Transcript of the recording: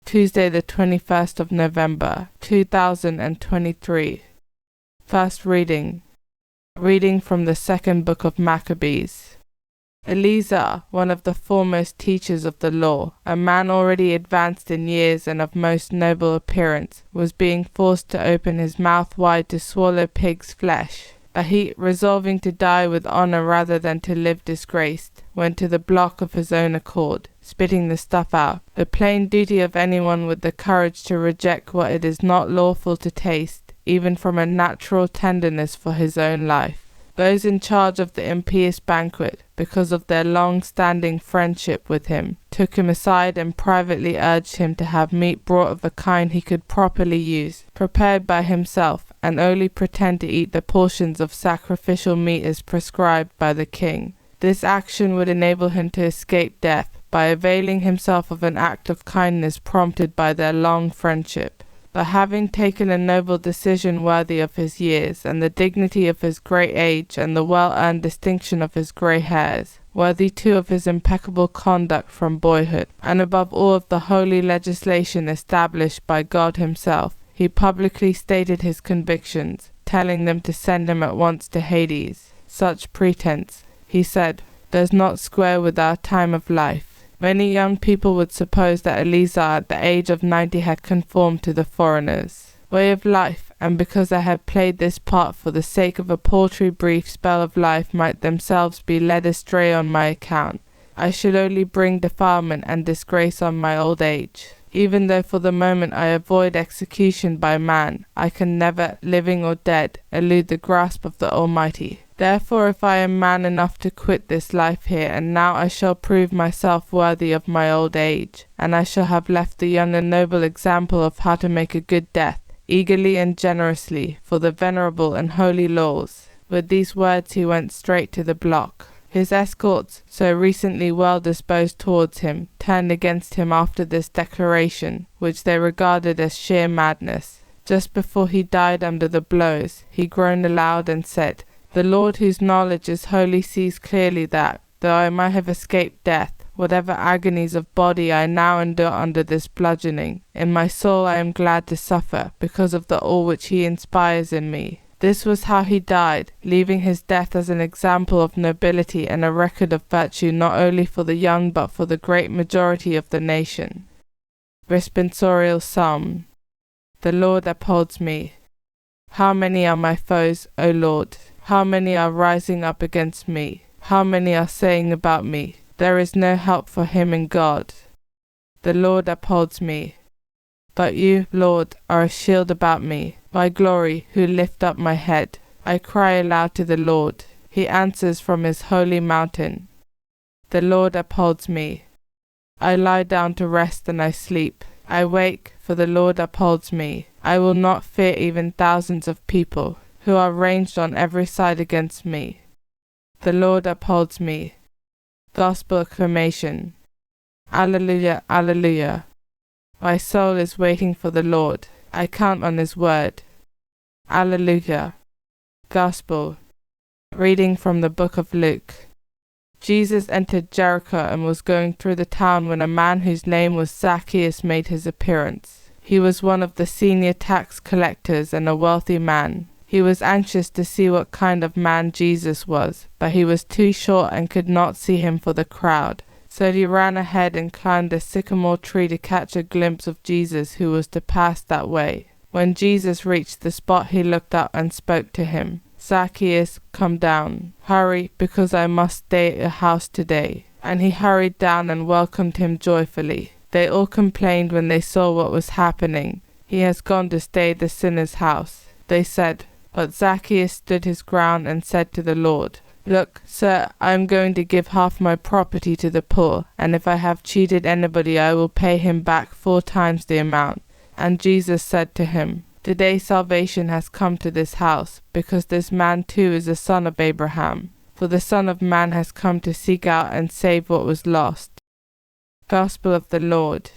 Tuesday the 21st of November, 2023. First reading. Reading from the second book of Maccabees. Eleazar, one of the foremost teachers of the law, a man already advanced in years and of most noble appearance, was being forced to open his mouth wide to swallow pig's flesh. But he, resolving to die with honor rather than to live disgraced, went to the block of his own accord, spitting the stuff out, the plain duty of anyone with the courage to reject what it is not lawful to taste, even from a natural tenderness for his own life. Those in charge of the impious banquet, because of their long-standing friendship with him, took him aside and privately urged him to have meat brought of a kind he could properly use, prepared by himself, and only pretend to eat the portions of sacrificial meat as prescribed by the king. This action would enable him to escape death, by availing himself of an act of kindness prompted by their long friendship. But having taken a noble decision worthy of his years, and the dignity of his great age, and the well-earned distinction of his grey hairs, worthy too of his impeccable conduct from boyhood, and above all of the holy legislation established by God himself, he publicly stated his convictions, telling them to send him at once to Hades. Such pretence, he said, does not square with our time of life. Many young people would suppose that Eleazar at the age of 90 had conformed to the foreigner's way of life, and because I had played this part for the sake of a paltry brief spell of life might themselves be led astray on my account. I should only bring defilement and disgrace on my old age. Even though for the moment I avoid execution by man, I can never, living or dead, elude the grasp of the Almighty. Therefore, if I am man enough to quit this life here, and now I shall prove myself worthy of my old age, and I shall have left the young a noble example of how to make a good death, eagerly and generously, for the venerable and holy laws. With these words he went straight to the block. His escorts, so recently well disposed towards him, turned against him after this declaration, which they regarded as sheer madness. Just before he died under the blows, he groaned aloud and said, "The Lord whose knowledge is holy sees clearly that, though I might have escaped death, whatever agonies of body I now endure under this bludgeoning, in my soul I am glad to suffer, because of the awe which he inspires in me." This was how he died, leaving his death as an example of nobility and a record of virtue not only for the young but for the great majority of the nation. Responsorial Psalm. The Lord upholds me. How many are my foes, O Lord? How many are rising up against me? How many are saying about me, "There is no help for him in God"? The Lord upholds me. But you, Lord, are a shield about me, my glory, who lift up my head. I cry aloud to the Lord. He answers from his holy mountain. The Lord upholds me. I lie down to rest and I sleep. I wake, for the Lord upholds me. I will not fear even thousands of people, who are ranged on every side against me. The Lord upholds me. Gospel acclamation. Alleluia, alleluia. My soul is waiting for the Lord. I count on his word. Alleluia. Gospel. Reading from the book of Luke. Jesus entered Jericho and was going through the town when a man whose name was Zacchaeus made his appearance. He was one of the senior tax collectors and a wealthy man. He was anxious to see what kind of man Jesus was, but he was too short and could not see him for the crowd. So he ran ahead and climbed a sycamore tree to catch a glimpse of Jesus who was to pass that way. When Jesus reached the spot he looked up and spoke to him. "Zacchaeus, come down. Hurry, because I must stay at your house today." And he hurried down and welcomed him joyfully. They all complained when they saw what was happening. "He has gone to stay at the sinner's house," they said. But Zacchaeus stood his ground and said to the Lord, "Look, sir, I am going to give half my property to the poor, and if I have cheated anybody I will pay him back 4 times the amount." And Jesus said to him, "Today salvation has come to this house, because this man too is a son of Abraham. For the Son of Man has come to seek out and save what was lost." Gospel of the Lord.